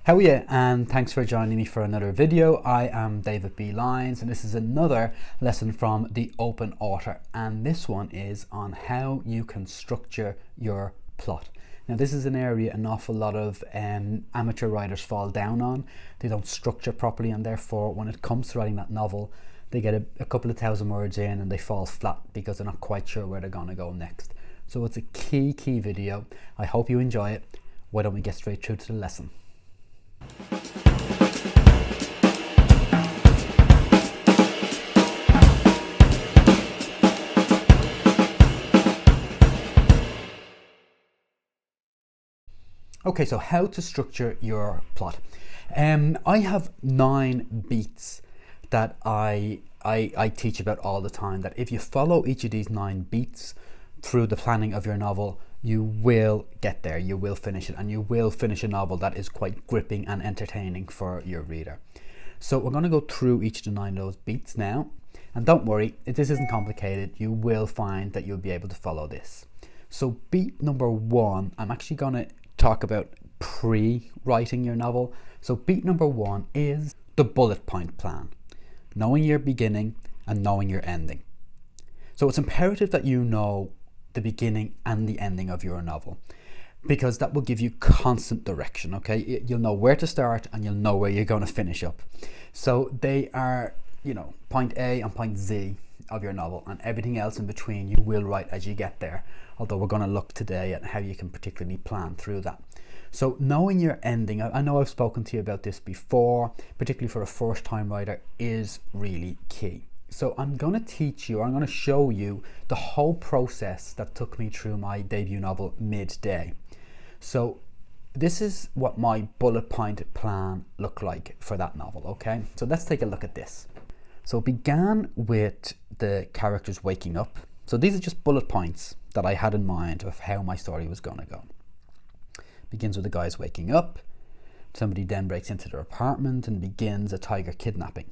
How are you? And thanks for joining me for another video. I am David B. Lyons and this is another lesson from the Open Author, and this one is on how you can structure your plot. Now this is an area an awful lot of amateur writers fall down on. They don't structure properly, and therefore when it comes to writing that novel they get a couple of thousand words in and they fall flat because they're not quite sure where they're going to go next. So it's a key video. I hope you enjoy it. Why don't we get straight through to the lesson? Okay, so how to structure your plot. I have 9 beats that I teach about all the time, that if you follow each of these 9 beats through the planning of your novel, you will get there, you will finish it, and you will finish a novel that is quite gripping and entertaining for your reader. So we're going to go through each of the 9 of those beats now, and don't worry, this isn't complicated. You will find that you'll be able to follow this. So beat number 1, I'm actually going to talk about pre-writing your novel. So beat number 1 is the bullet point plan, knowing your beginning and knowing your ending. So it's imperative that you know the beginning and the ending of your novel, because that will give you constant direction. Okay, you'll know where to start and you'll know where you're going to finish up. So they are, point A and point Z of your novel, and everything else in between you will write as you get there, although we're going to look today at how you can particularly plan through that. So knowing your ending, I know I've spoken to you about this before, particularly for a first time writer, is really key. So I'm going to teach you, I'm going to show you the whole process that took me through my debut novel Midday. So this is what my bullet point plan looked like for that novel. Okay, so let's take a look at this. So it began with the characters waking up. So these are just bullet points that I had in mind of how my story was going to go. Begins with the guys waking up. Somebody then breaks into their apartment and begins a tiger kidnapping.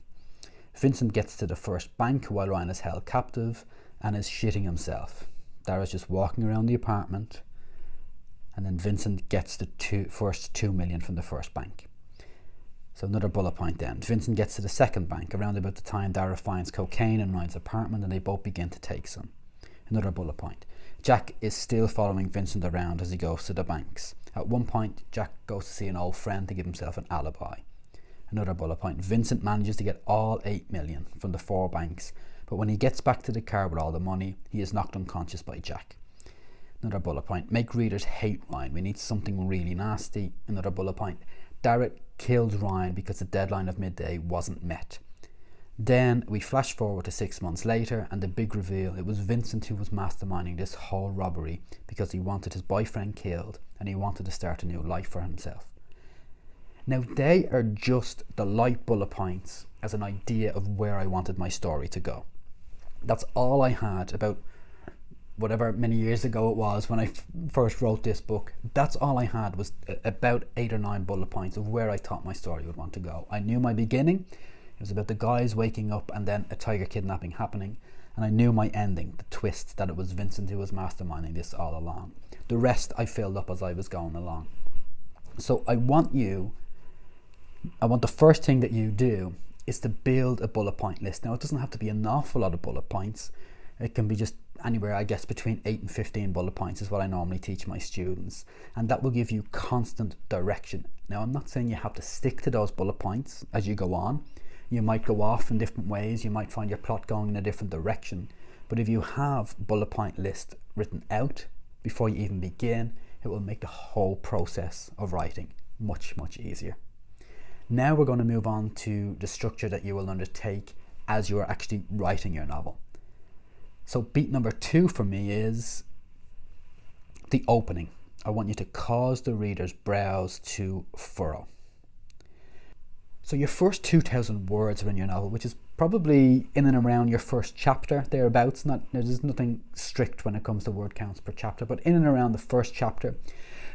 Vincent gets to the first bank while Ryan is held captive and is shitting himself. Dara's just walking around the apartment, and then Vincent gets the first 2 million from the first bank. So another bullet point then. Vincent gets to the second bank around about the time Dara finds cocaine in Ryan's apartment and they both begin to take some. Another bullet point. Jack is still following Vincent around as he goes to the banks. At one point, Jack goes to see an old friend to give himself an alibi. Another bullet point. Vincent manages to get all 8 million from the 4 banks, but when he gets back to the car with all the money, he is knocked unconscious by Jack. Another bullet point. Make readers hate Ryan. We need something really nasty. Another bullet point. Dara kills Ryan because the deadline of Midday wasn't met. Then we flash forward to 6 months later, and the big reveal: it was Vincent who was masterminding this whole robbery because he wanted his boyfriend killed and he wanted to start a new life for himself. Now they are just the light bullet points as an idea of where I wanted my story to go. That's all I had, about whatever many years ago it was when I first wrote this book. That's all I had, was about 8 or 9 bullet points of where I thought my story would want to go. I knew my beginning. It was about the guys waking up and then a tiger kidnapping happening. And I knew my ending, the twist, that it was Vincent who was masterminding this all along. The rest I filled up as I was going along. So I want the first thing that you do is to build a bullet point list. Now it doesn't have to be an awful lot of bullet points. It can be just anywhere, I guess, between 8 and 15 bullet points is what I normally teach my students. And that will give you constant direction. Now I'm not saying you have to stick to those bullet points as you go on. You might go off in different ways. You might find your plot going in a different direction. But if you have bullet point list written out before you even begin, it will make the whole process of writing much easier. Now we're going to move on to the structure that you will undertake as you are actually writing your novel. So beat number 2 for me is the opening. I want you to cause the reader's brows to furrow. So your first 2,000 words are in your novel, which is probably in and around your first chapter, thereabouts. There's nothing strict when it comes to word counts per chapter, but in and around the first chapter,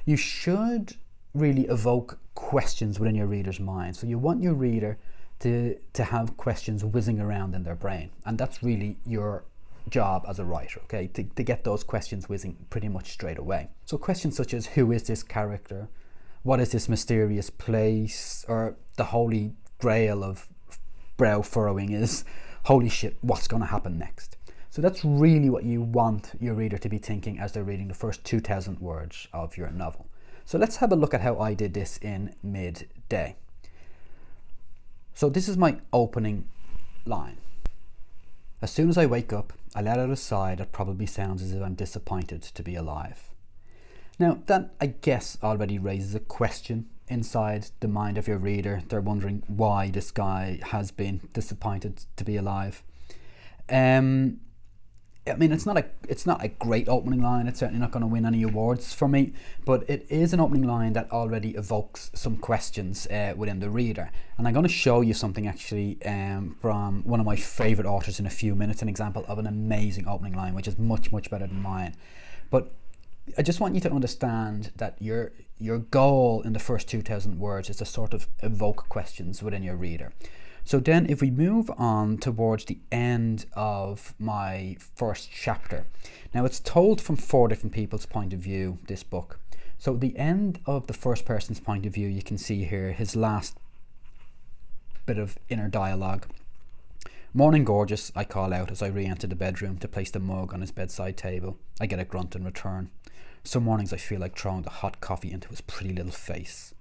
you should really evoke questions within your reader's mind. So you want your reader to have questions whizzing around in their brain, and that's really your job as a writer, okay, to get those questions whizzing pretty much straight away. So questions such as, who is this character? what is this mysterious place, or the holy grail of brow furrowing is, holy shit, what's going to happen next? So that's really what you want your reader to be thinking as they're reading the first 2,000 words of your novel. So let's have a look at how I did this in midday. So this is my opening line. As soon as I wake up, I let out a sigh that probably sounds as if I'm disappointed to be alive. Now that, I guess, already raises a question inside the mind of your reader. They're wondering why this guy has been disappointed to be alive. I mean, it's not a great opening line. It's certainly not going to win any awards for me, but it is an opening line that already evokes some questions within the reader. And I'm going to show you something actually from one of my favorite authors in a few minutes, an example of an amazing opening line, which is much, much better than mine. But I just want you to understand that your goal in the first 2,000 words is to sort of evoke questions within your reader. So then if we move on towards the end of my first chapter, now it's told from 4 different people's point of view, this book. So the end of the first person's point of view, you can see here his last bit of inner dialogue. Morning gorgeous, I call out as I re-enter the bedroom to place the mug on his bedside table. I get a grunt in return. Some mornings I feel like throwing the hot coffee into his pretty little face.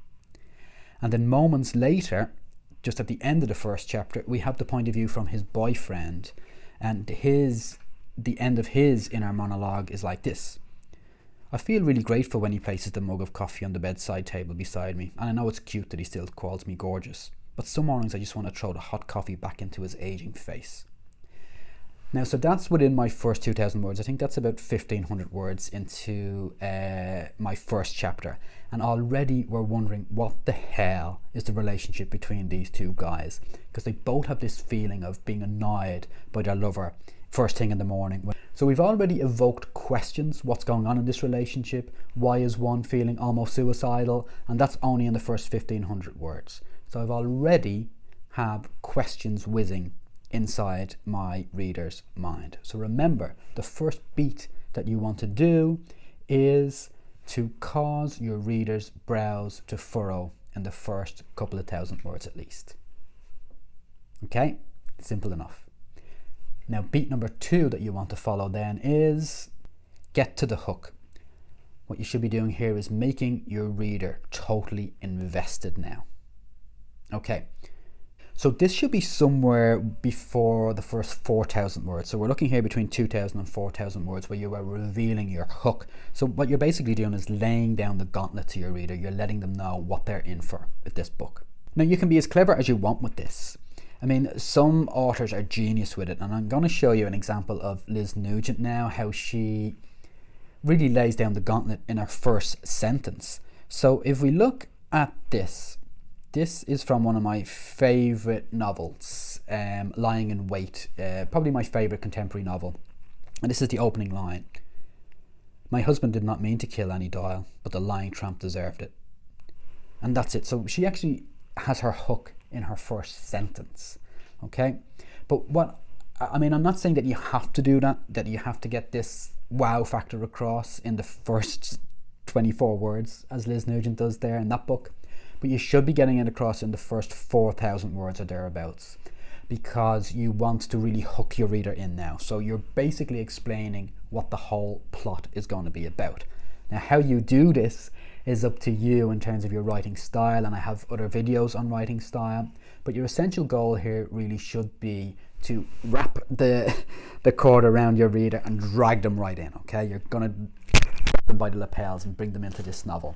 And then moments later, just at the end of the first chapter, we have the point of view from his boyfriend, and the end of his inner monologue is like this. I feel really grateful when he places the mug of coffee on the bedside table beside me, and I know it's cute that he still calls me gorgeous, but some mornings I just want to throw the hot coffee back into his aging face. Now, so that's within my first 2,000 words. I think that's about 1,500 words into my first chapter. And already we're wondering what the hell is the relationship between these two guys. Because they both have this feeling of being annoyed by their lover first thing in the morning. So we've already evoked questions. What's going on in this relationship? Why is one feeling almost suicidal? And that's only in the first 1,500 words. So I've already have questions whizzing inside my reader's mind. So remember, the first beat that you want to do is to cause your reader's brows to furrow in the first couple of 1,000 words at least. Okay, simple enough. Now beat number 2 that you want to follow then is get to the hook. What you should be doing here is making your reader totally invested now. Okay. So this should be somewhere before the first 4,000 words. So we're looking here between 2,000 and 4,000 words where you are revealing your hook. So what you're basically doing is laying down the gauntlet to your reader. You're letting them know what they're in for with this book. Now you can be as clever as you want with this. I mean, some authors are genius with it, and I'm going to show you an example of Liz Nugent now, how she really lays down the gauntlet in her first sentence. So if we look at this is from one of my favourite novels, Lying in Wait, probably my favourite contemporary novel. And this is the opening line. My husband did not mean to kill Annie Doyle, but the lying tramp deserved it. And that's it. So she actually has her hook in her first sentence. Okay? But I'm not saying that you have to do that you have to get this wow factor across in the first 24 words, as Liz Nugent does there in that book. But you should be getting it across in the first 4,000 words or thereabouts, because you want to really hook your reader in now. So you're basically explaining what the whole plot is going to be about. Now, how you do this is up to you in terms of your writing style, and I have other videos on writing style, but your essential goal here really should be to wrap the cord around your reader and drag them right in. Okay, you're going to grab them by the lapels and bring them into this novel.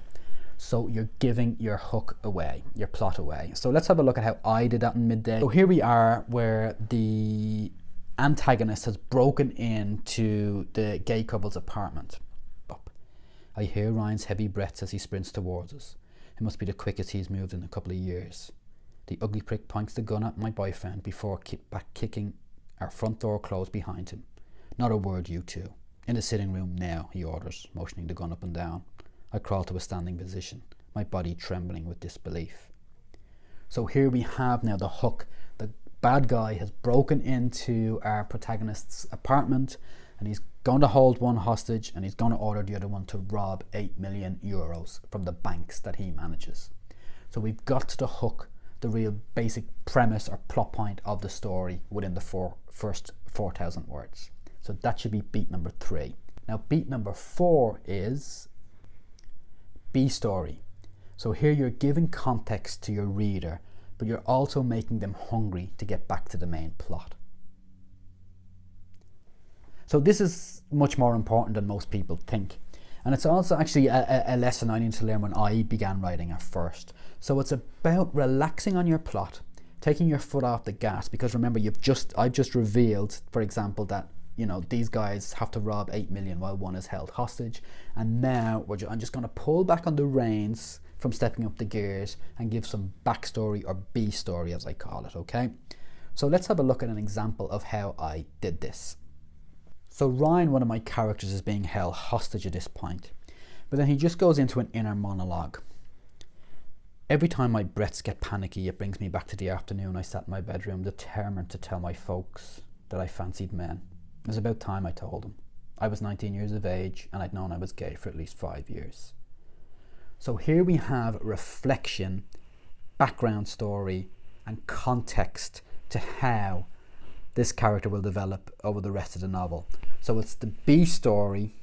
So you're giving your hook away, your plot away. So let's have a look at how I did that in midday. So here we are where the antagonist has broken into the gay couple's apartment. I hear Ryan's heavy breaths as he sprints towards us. It must be the quickest he's moved in a couple of years. The ugly prick points the gun at my boyfriend before kicking our front door closed behind him. Not a word, you two. In the sitting room now, he orders, motioning the gun up and down. I crawl to a standing position, my body trembling with disbelief. So here we have now the hook. The bad guy has broken into our protagonist's apartment. and he's going to hold one hostage and he's going to order the other one to rob 8 million euros from the banks that he manages. So we've got to the hook, the real basic premise or plot point of the story within the first 4,000 words. So that should be beat number 3. Now beat number 4 is B story. So here you're giving context to your reader, but you're also making them hungry to get back to the main plot. So this is much more important than most people think. And it's also actually a lesson I need to learn when I began writing at first. So it's about relaxing on your plot, taking your foot off the gas, because remember, I've just revealed, for example, that these guys have to rob 8 million while one is held hostage, and now I'm just going to pull back on the reins from stepping up the gears and give some backstory, or B story as I call it, okay? So let's have a look at an example of how I did this. So Ryan, one of my characters, is being held hostage at this point, but then he just goes into an inner monologue. Every time my breaths get panicky, it brings me back to the afternoon I sat in my bedroom determined to tell my folks that I fancied men. It was about time I told them. I was 19 years of age and I'd known I was gay for at least 5 years. So here we have reflection, background story, and context to how this character will develop over the rest of the novel. So it's the B story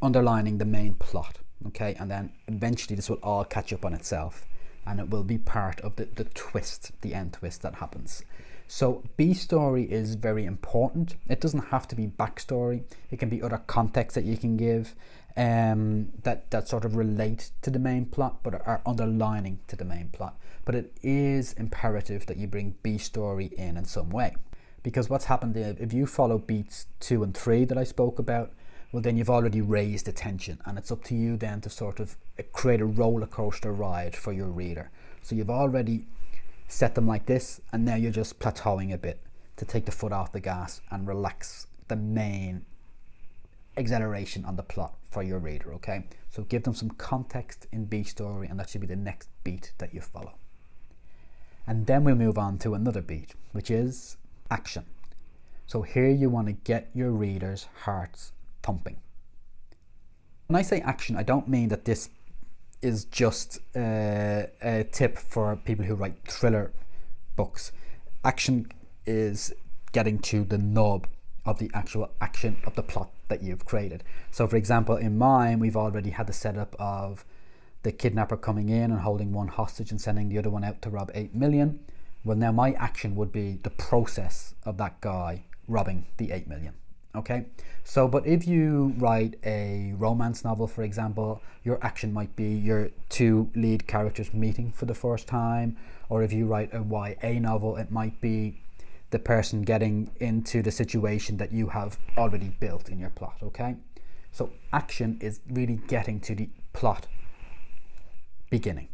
underlining the main plot, okay? And then eventually this will all catch up on itself and it will be part of the twist, the end twist that happens. So B story is very important. It doesn't have to be backstory. It can be other context that you can give that sort of relate to the main plot but are underlining to the main plot. But it is imperative that you bring B story in some way. Because what's happened if you follow beats 2 and 3 that I spoke about, well then you've already raised the tension, and it's up to you then to sort of create a roller coaster ride for your reader. So you've already set them like this, and now you're just plateauing a bit to take the foot off the gas and relax the main acceleration on the plot for your reader, okay? So give them some context in B story, and that should be the next beat that you follow. And then we'll move on to another beat, which is action. So here you want to get your readers' hearts pumping. When I say action, I don't mean that this is just a tip for people who write thriller books. Action is getting to the nub of the actual action of the plot that you've created. So for example, in mine, we've already had the setup of the kidnapper coming in and holding one hostage and sending the other one out to rob 8 million. Well, now my action would be the process of that guy robbing the 8 million. Okay, so but if you write a romance novel, for example, your action might be your 2 lead characters meeting for the first time, or if you write a YA novel, it might be the person getting into the situation that you have already built in your plot. Okay, so action is really getting to the plot beginning,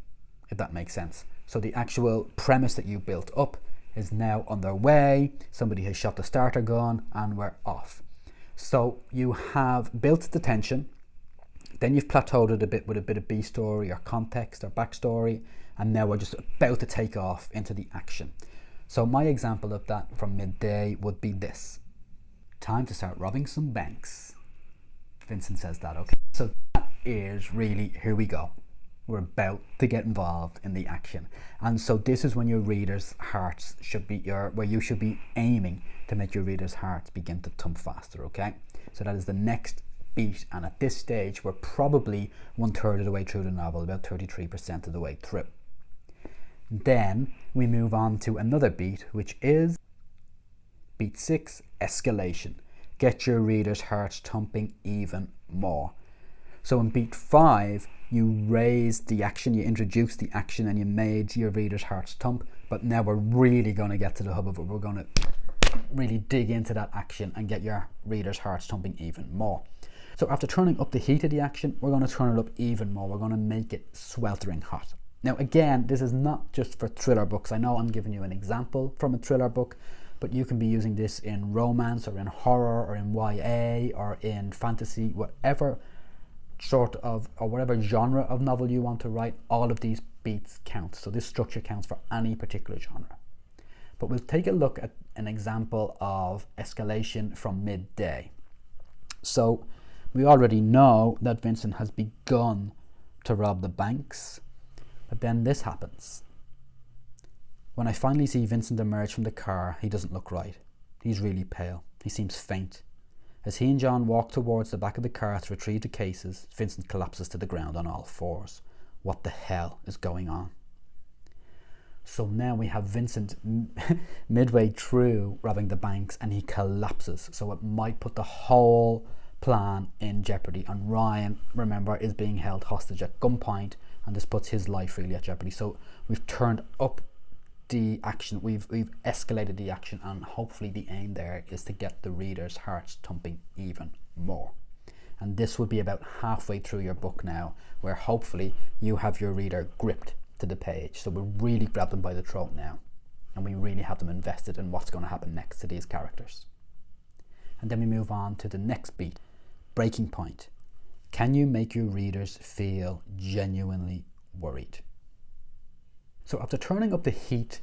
if that makes sense. So the actual premise that you built up is now underway, somebody has shot the starter gun, and we're off. So you have built the tension, then you've plateaued it a bit with a bit of B story or context or backstory, and now we're just about to take off into the action. So my example of that from midday would be this. Time to start robbing some banks. Vincent says that, okay. So that is really, here we go. We're about to get involved in the action. And so this is when your readers' hearts should be where you should be aiming to make your readers' hearts begin to thump faster, okay? So that is the next beat, and at this stage we're probably 1/3 of the way through the novel, about 33% of the way through. Then we move on to another beat, which is beat 6, escalation. Get your readers' hearts thumping even more. So in beat 5, you raised the action, you introduced the action, and you made your readers' hearts thump. But now we're really going to get to the hub of it. We're going to really dig into that action and get your readers' hearts thumping even more. So after turning up the heat of the action, we're going to turn it up even more. We're going to make it sweltering hot. Now again, this is not just for thriller books. I know I'm giving you an example from a thriller book, but you can be using this in romance or in horror or in YA or in fantasy, whatever sort of, or whatever genre of novel you want to write. All of these beats count. So this structure counts for any particular genre. But we'll take a look at an example of escalation from midday. So we already know that Vincent has begun to rob the banks, but then this happens. When I finally see Vincent emerge from the car, he doesn't look right. He's really pale. He seems faint. As he and John walk towards the back of the car to retrieve the cases, Vincent collapses to the ground on all fours. What the hell is going on? So now we have Vincent midway through robbing the banks and he collapses. So it might put the whole plan in jeopardy. And Ryan, remember, is being held hostage at gunpoint, and this puts his life really at jeopardy. So we've turned up the action, we've escalated the action, and hopefully the aim there is to get the reader's hearts thumping even more. And this would be about halfway through your book now, where hopefully you have your reader gripped to the page. So we really grab them by the throat now, and we really have them invested in what's going to happen next to these characters. And then we move on to the next beat, breaking point. Can you make your readers feel genuinely worried? So after turning up the heat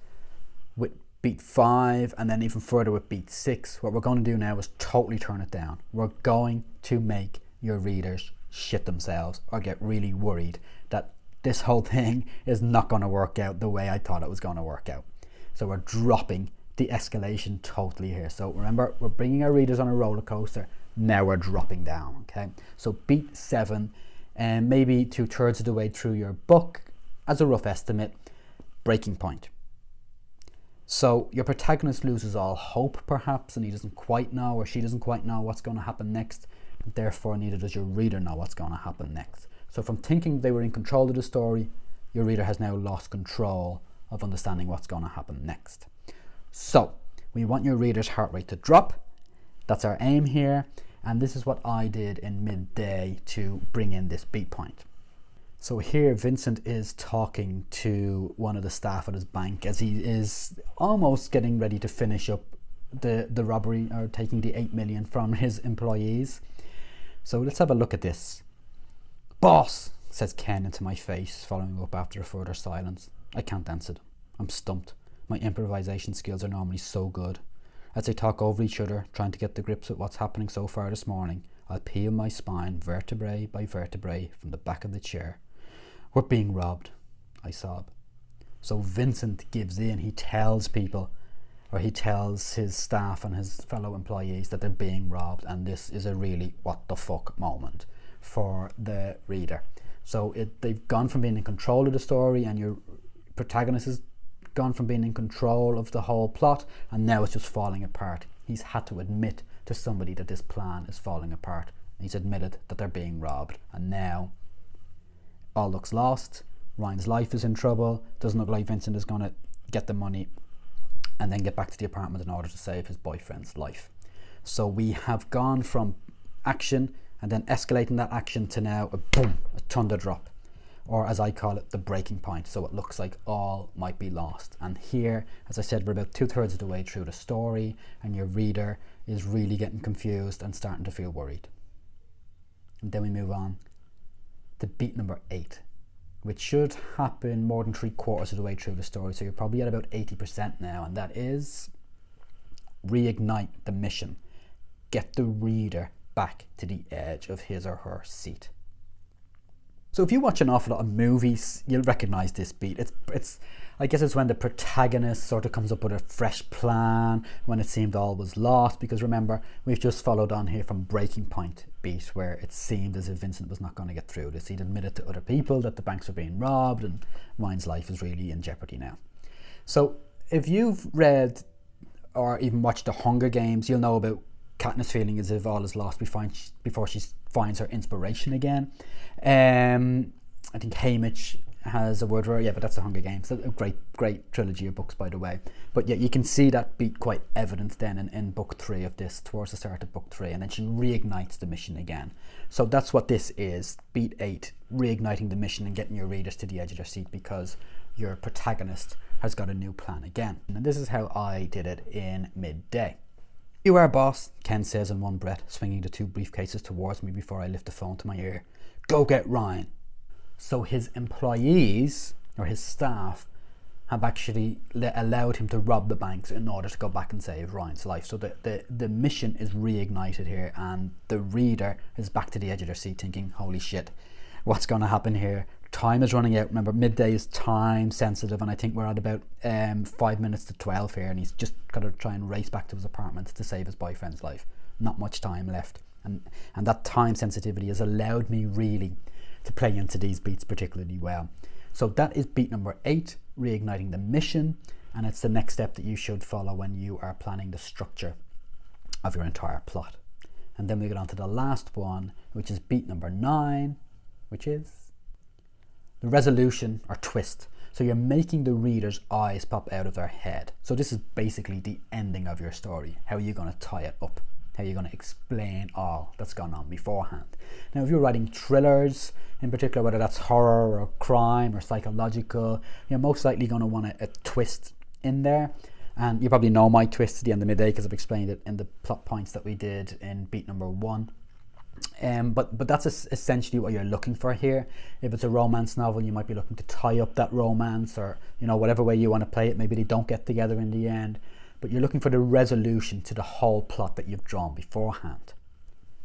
with beat 5 and then even further with beat 6, what we're going to do now is totally turn it down. We're going to make your readers shit themselves or get really worried that this whole thing is not going to work out the way I thought it was going to work out. So we're dropping the escalation totally here. So remember, we're bringing our readers on a roller coaster. Now we're dropping down, okay? So beat 7, and maybe 2/3 of the way through your book, as a rough estimate, breaking point. So your protagonist loses all hope perhaps, and he doesn't quite know, or she doesn't quite know what's going to happen next. Therefore, neither does your reader know what's going to happen next. So from thinking they were in control of the story, your reader has now lost control of understanding what's going to happen next. So we want your reader's heart rate to drop. That's our aim here. And this is what I did in midday to bring in this beat point. So here Vincent is talking to one of the staff at his bank as he is almost getting ready to finish up the robbery, or taking the 8 million from his employees. So let's have a look at this. "Boss," says Ken into my face, following up after a further silence. I can't answer them. I'm stumped. My improvisation skills are normally so good. As they talk over each other, trying to get the grips with what's happening so far this morning, I peel my spine vertebrae by vertebrae from the back of the chair. "We're being robbed," I sob. So Vincent gives in. He tells people, or he tells his staff and his fellow employees that they're being robbed, and this is a really what the fuck moment for the reader. So they've gone from being in control of the story, and your protagonist has gone from being in control of the whole plot, and now it's just falling apart. He's had to admit to somebody that this plan is falling apart. He's admitted that they're being robbed, and now all looks lost. Ryan's life is in trouble. Doesn't look like Vincent is going to get the money and then get back to the apartment in order to save his boyfriend's life. So we have gone from action and then escalating that action to now a boom, a thunder drop, or as I call it, the breaking point. So it looks like all might be lost. And here, as I said, we're about 2/3 of the way through the story, and your reader is really getting confused and starting to feel worried. And then we move on to beat number 8, which should happen more than 3/4 of the way through the story. So you're probably at about 80% now, and that is reignite the mission. Get the reader back to the edge of his or her seat. So if you watch an awful lot of movies, you'll recognize this beat. It's I guess it's when the protagonist sort of comes up with a fresh plan when it seemed all was lost, because remember, we've just followed on here from breaking point beat, where it seemed as if Vincent was not going to get through this. He'd admitted to other people that the banks were being robbed, and Ryan's life is really in jeopardy now. So if you've read or even watched The Hunger Games, you'll know about Katniss feeling as if all is lost before she finds her inspiration again. I think Haymitch has a word for it, yeah, but that's The Hunger Games. A great trilogy of books, by the way. But yeah, you can see that beat quite evident then in book 3 of this, towards the start of book 3, and then she reignites the mission again. So that's what this is, beat 8, reigniting the mission and getting your readers to the edge of their seat because your protagonist has got a new plan again. And this is how I did it in midday. "You are, boss," Ken says in one breath, swinging the 2 briefcases towards me before I lift the phone to my ear. "Go get Ryan." So his employees, or his staff, have actually allowed him to rob the banks in order to go back and save Ryan's life. So the mission is reignited here, and the reader is back to the edge of their seat thinking, holy shit, what's going to happen here? Time is running out. Remember, midday is time sensitive, and I think we're at about 5 minutes to 12 here, and he's just got to try and race back to his apartment to save his boyfriend's life. Not much time left, and that time sensitivity has allowed me really to play into these beats particularly well. So that is beat number 8, reigniting the mission, and it's the next step that you should follow when you are planning the structure of your entire plot. And then we get on to the last one, which is beat number 9, which is the resolution or twist. So you're making the reader's eyes pop out of their head. So this is basically the ending of your story. How are you going to tie it up? How are you going to explain all that's gone on beforehand? Now, if you're writing thrillers in particular, whether that's horror or crime or psychological, you're most likely going to want a twist in there. And you probably know my twist at the end of midday because I've explained it in the plot points that we did in beat number 1. But that's essentially what you're looking for here. If it's a romance novel, you might be looking to tie up that romance, or whatever way you want to play it. Maybe they don't get together in the end, but you're looking for the resolution to the whole plot that you've drawn beforehand.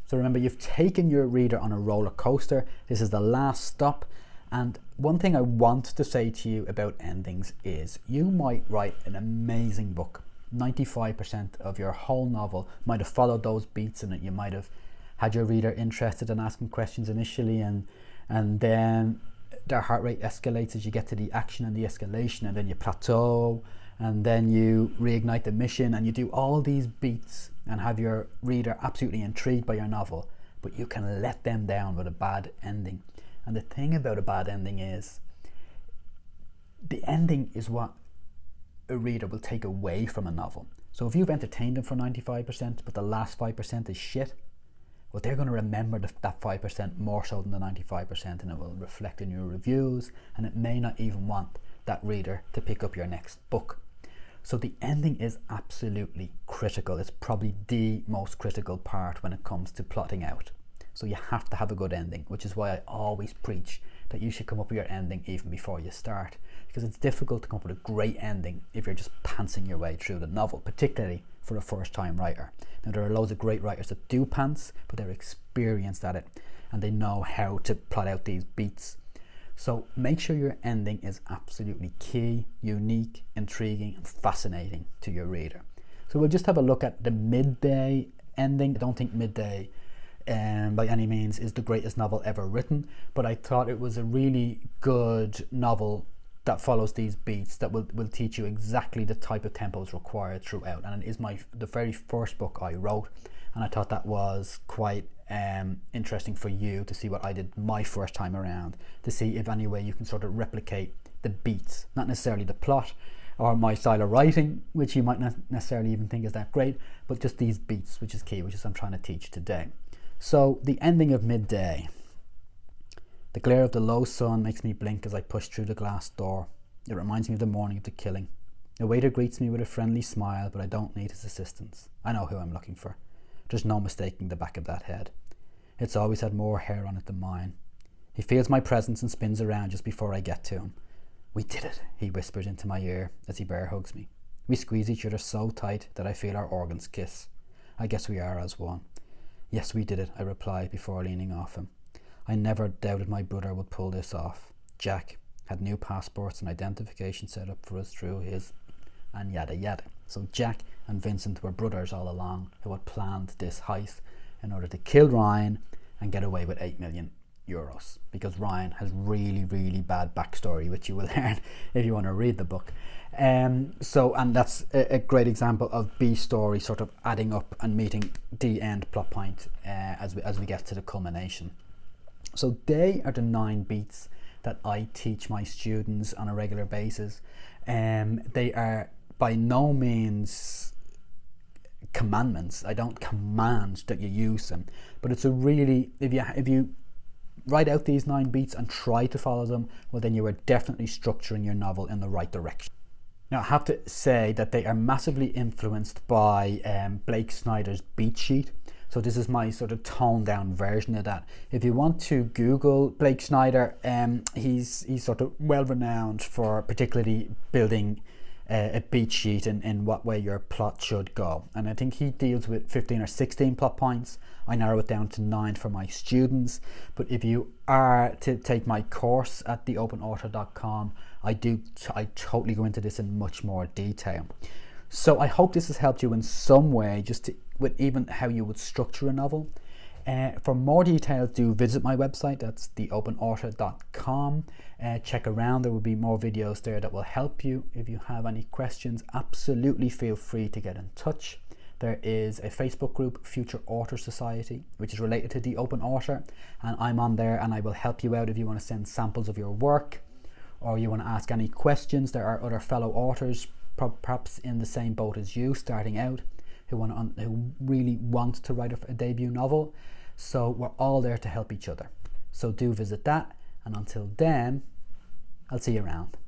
So remember, you've taken your reader on a roller coaster. This is the last stop. And one thing I want to say to you about endings is you might write an amazing book. 95% of your whole novel might have followed those beats in it. You might have had your reader interested in asking questions initially, and then their heart rate escalates as you get to the action and the escalation, and then you plateau, and then you reignite the mission, and you do all these beats and have your reader absolutely intrigued by your novel, but you can let them down with a bad ending. And the thing about a bad ending is the ending is what a reader will take away from a novel. So if you've entertained them for 95%, but the last 5% is shit, well, they're going to remember that 5% more so than the 95%, and it will reflect in your reviews, and it may not even want that reader to pick up your next book. So the ending is absolutely critical. It's probably the most critical part when it comes to plotting out. So you have to have a good ending, which is why I always preach that you should come up with your ending even before you start, because it's difficult to come up with a great ending if you're just pantsing your way through the novel, particularly for a first-time writer. Now, there are loads of great writers that do pants, but they're experienced at it and they know how to plot out these beats. So make sure your ending is absolutely key, unique, intriguing, and fascinating to your reader. So we'll just have a look at the midday ending. I don't think midday by any means is the greatest novel ever written, but I thought it was a really good novel that follows these beats that will teach you exactly the type of tempos required throughout. And it is the very first book I wrote, and I thought that was quite interesting for you to see what I did my first time around, to see if any way you can sort of replicate the beats, not necessarily the plot or my style of writing, which you might not necessarily even think is that great, but just these beats, which is key, which is I'm trying to teach today. So the ending of midday. The glare of the low sun makes me blink as I push through the glass door. It reminds me of the morning of the killing. A waiter greets me with a friendly smile, but I don't need his assistance. I know who I'm looking for. There's no mistaking the back of that head. It's always had more hair on it than mine. He feels my presence and spins around just before I get to him. We did it, he whispers into my ear as he bear hugs me. We squeeze each other so tight that I feel our organs kiss. I guess we are as one. Yes, we did it, I reply before leaning off him. I never doubted my brother would pull this off. Jack had new passports and identification set up for us through his, and yada yada. So Jack and Vincent were brothers all along who had planned this heist in order to kill Ryan and get away with €8 million, because Ryan has really, really bad backstory, which you will learn if you want to read the book. And that's a great example of B story sort of adding up and meeting the end plot point as we get to the culmination. So they are the 9 beats that I teach my students on a regular basis. They are by no means commandments. I don't command that you use them, but it's a really, if you write out these 9 beats and try to follow them, well, then you are definitely structuring your novel in the right direction. Now, I have to say that they are massively influenced by Blake Snyder's beat sheet. So this is my sort of toned down version of that. If you want to Google Blake Schneider, he's sort of well renowned for particularly building a beat sheet in what way your plot should go. And I think he deals with 15 or 16 plot points. I narrow it down to 9 for my students. But if you are to take my course at theopenauthor.com, I totally go into this in much more detail. So I hope this has helped you in some way, with even how you would structure a novel. For more details, do visit my website. That's theopenauthor.com. Check around. There will be more videos there that will help you. If you have any questions, absolutely feel free to get in touch. There is a Facebook group, Future Author Society, which is related to The Open Author, and I'm on there, and I will help you out if you want to send samples of your work or you want to ask any questions. There are other fellow authors, perhaps in the same boat as you, starting out, who really want to write a debut novel. So we're all there to help each other. So do visit that, and until then, I'll see you around.